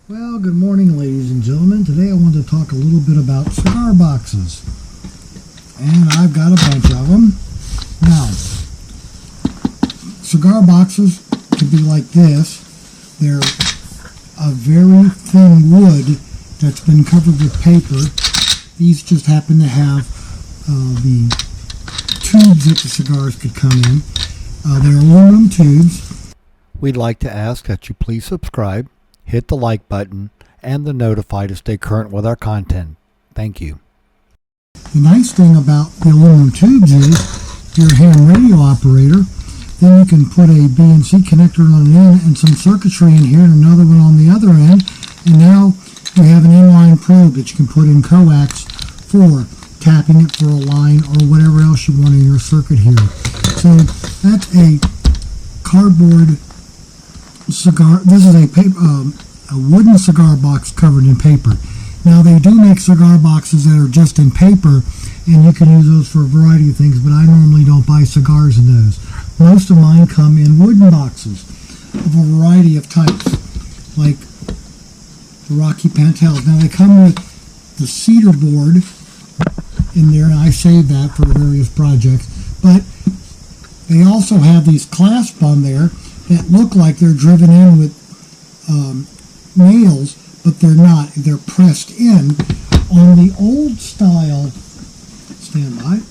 Well, good morning, ladies and gentlemen. Today I want to talk a little bit about cigar boxes. And I've got a bunch of them. Now, cigar boxes can be like this. They're a very thin wood that's been covered with paper. These just happen to have the tubes that the cigars could come in. They're aluminum tubes. We'd like to ask that you please subscribe, hit the like button, and the notify to stay current with our content. Thank you. The nice thing about the aluminum tubes is if you're a ham radio operator, then you can put a BNC connector on an end and some circuitry in here and another one on the other end, and now you have an inline probe that you can put in coax for tapping it for a line or whatever else you want in your circuit here. So that's a cardboard cigar. This is a wooden cigar box covered in paper. Now they do make cigar boxes that are just in paper, and you can use those for a variety of things, but I normally don't buy cigars in those. Most of mine come in wooden boxes of a variety of types, like the Rocky Pantels. Now they come with the cedar board in there, and I save that for various projects, but they also have these clasps on there that look like they're driven in with nails, but they're not. They're pressed in. On the old style, stand by.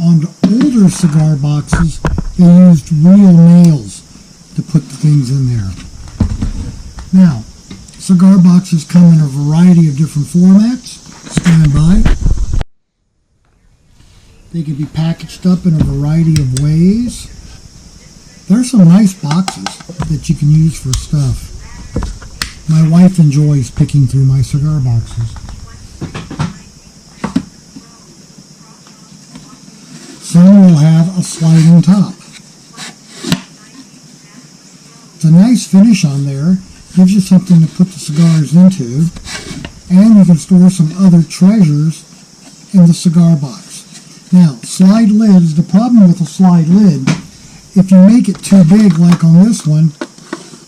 On the older cigar boxes, they used real nails to put the things in there. Now, cigar boxes come in a variety of different formats. Stand by. They can be packaged up in a variety of ways. There's some nice boxes that you can use for stuff. My wife enjoys picking through my cigar boxes. Some will have a sliding top. It's a nice finish on there. Gives you something to put the cigars into. And you can store some other treasures in the cigar box. Now, slide lids, the problem with a slide lid, if you make it too big, like on this one,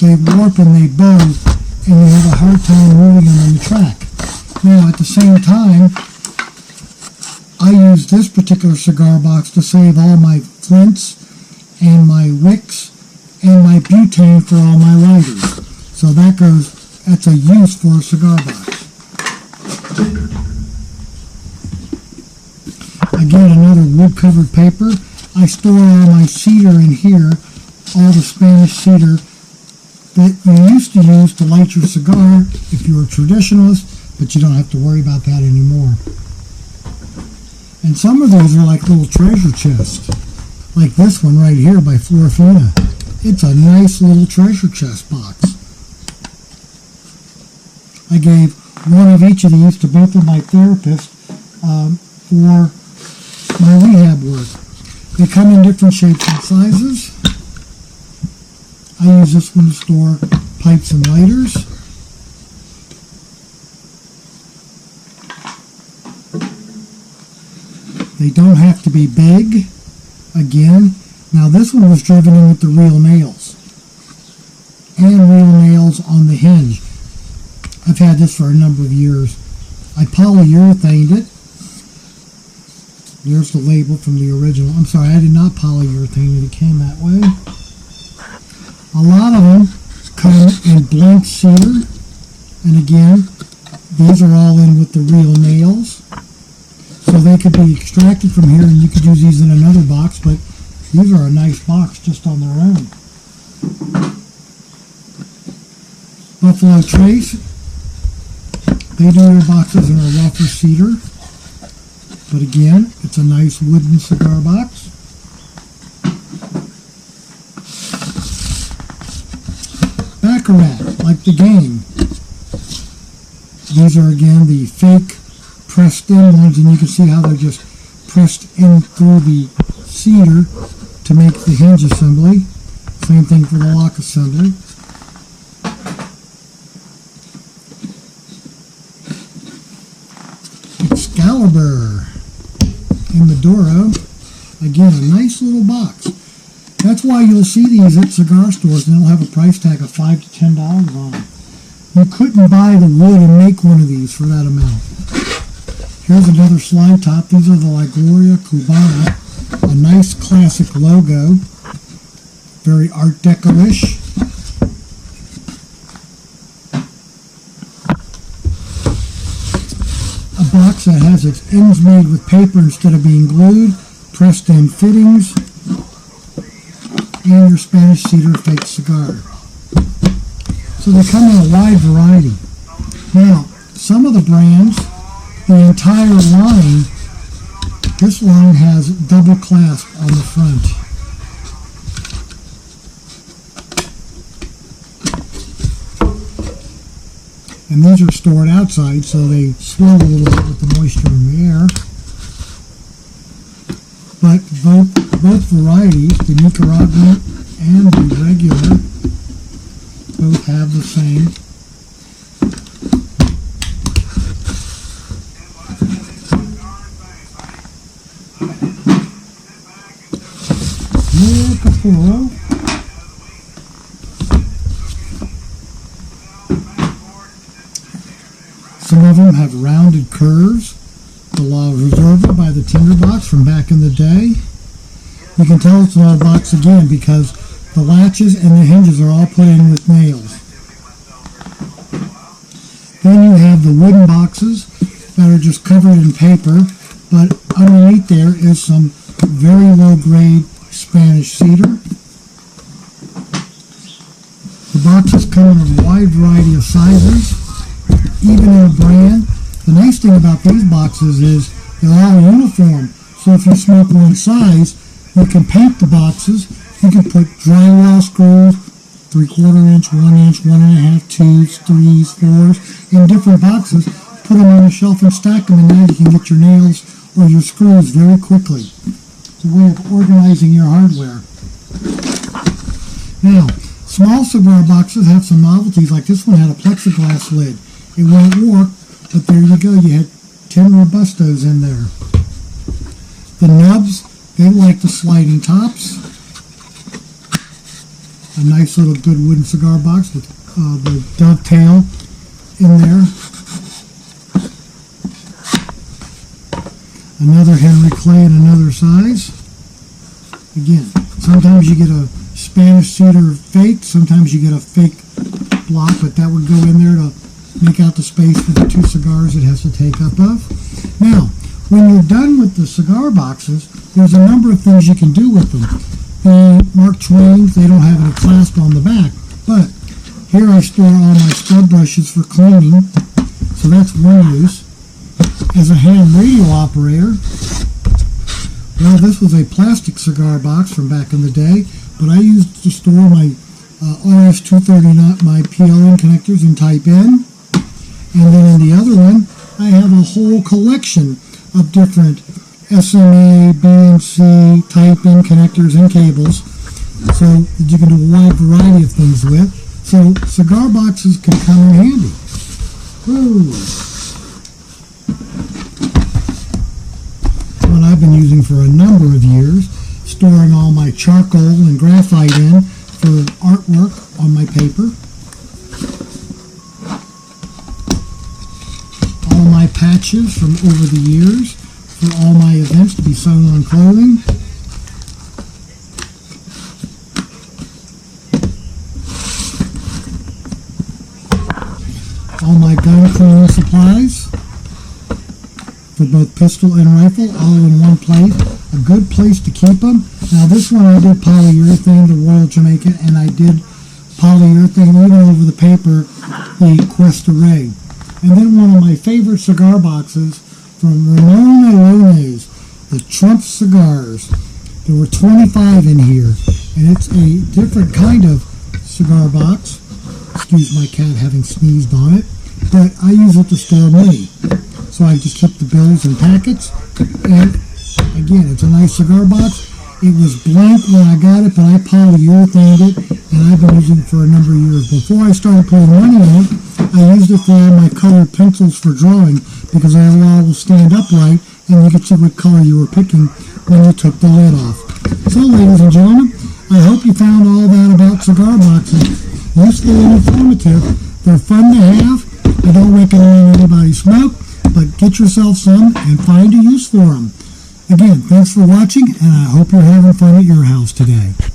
they warp and they bow, and you have a hard time moving them on the track. Now, at the same time, I use this particular cigar box to save all my flints and my wicks and my butane for all my lighters. So that's a use for a cigar box. Again, another wood-covered paper. I store all my cedar in here, all the Spanish cedar that you used to use to light your cigar if you were a traditionalist, but you don't have to worry about that anymore. And some of these are like little treasure chests, like this one right here by Florafina. It's a nice little treasure chest box. I gave one of each of these to both of my therapists for my rehab work. They come in different shapes and sizes. I use this one to store pipes and lighters. They don't have to be big. Again, now this one was driven in with the real nails. And real nails on the hinge. I've had this for a number of years. I polyurethaned it. There's the label from the original. I'm sorry, I did not polyurethane it. It came that way. A lot of them come in blank cedar. And again, these are all in with the real nails. So they could be extracted from here, and you could use these in another box, but these are a nice box just on their own. Buffalo Trace. They do their boxes in a rougher cedar. But again, it's a nice wooden cigar box. Baccarat, like the game. These are again the fake pressed in ones, and you can see how they're just pressed in through the cedar to make the hinge assembly. Same thing for the lock assembly. Excalibur in Maduro. Again, a nice little box. That's That's why you'll see these at cigar stores, and they'll have a price tag of $5 to $10 on them. You couldn't buy the wood and make one of these for that amount. Here's another slide top. These are the La Gloria Cubana. A nice classic logo. Very Art Deco-ish. A box that has its ends made with paper instead of being glued. Pressed in fittings. And your Spanish cedar fake cigar. So they come in a wide variety. Now, some of the brands, the entire line, this line has double clasp on the front. And these are stored outside, so they swell a little bit with the moisture in the air. But both varieties, the Nicaraguan and the regular, both have the same. Capuro. Some of them have rounded curves. The La Reserva by the tinderbox from back in the day. You can tell it's an old box again because the latches and the hinges are all put in with nails. Then you have the wooden boxes that are just covered in paper, but underneath there is some very low grade Spanish cedar. The boxes come in a wide variety of sizes, even in a brand. The nice thing about these boxes is they're all uniform, so if you smoke one size, you can paint the boxes. You can put drywall screws, 3/4 inch, 1 inch, 1.5, 2s, 3s, 4s, in different boxes, put them on a shelf and stack them, and now you can get your nails or your screws very quickly. It's a way of organizing your hardware. Now, small cigar boxes have some novelties, like this one had a plexiglass lid. It won't work, but there you go, you had 10 Robustos in there. The nubs, they like the sliding tops. A nice little good wooden cigar box with the dovetail in there. Another Henry Clay in another size. Again, sometimes you get a Spanish cedar fake, sometimes you get a fake block, but that would go in there to make out the space for the two cigars it has to take up of. Now, when you're done with the cigar boxes, there's a number of things you can do with them. The Mark Twains, they don't have any clasp on the back, but here I store all my scrub brushes for cleaning, so that's one use. As a ham radio operator, well, this was a plastic cigar box from back in the day, but I used to store my RS-239, my PLN connectors in Type N. And then in the other one, I have a whole collection of different SMA, BNC, Type N connectors and cables, so that you can do a wide variety of things with. So cigar boxes can come in handy. Woo. What I've been using for a number of years, storing all my charcoal and graphite in for artwork on my paper. All my patches from over the years for all my events to be sewn on clothing. All my gun cleaning supplies for both pistol and rifle, all in one place. A good place to keep them. Now this one I did polyurethane, the Royal Jamaican, and I did polyurethane even over the paper, the Quest Array. And then one of my favorite cigar boxes from Ramon Alones, the Trump cigars. There were 25 in here, and it's a different kind of cigar box. Excuse my cat having sneezed on it, but I use it to store money. So I just keep the bills and packets, and again, it's a nice cigar box. It was blank when I got it, but I polyurethaned it, and I've been using it for a number of years. Before I started putting money in it, I used it for all my colored pencils for drawing, because they all will stand upright, and you could see what color you were picking when you took the lid off. So, ladies and gentlemen, I hope you found all that about cigar boxes useful and informative. They're fun to have. I don't recommend anybody smoke, but get yourself some and find a use for them. Again, thanks for watching, and I hope you're having fun at your house today.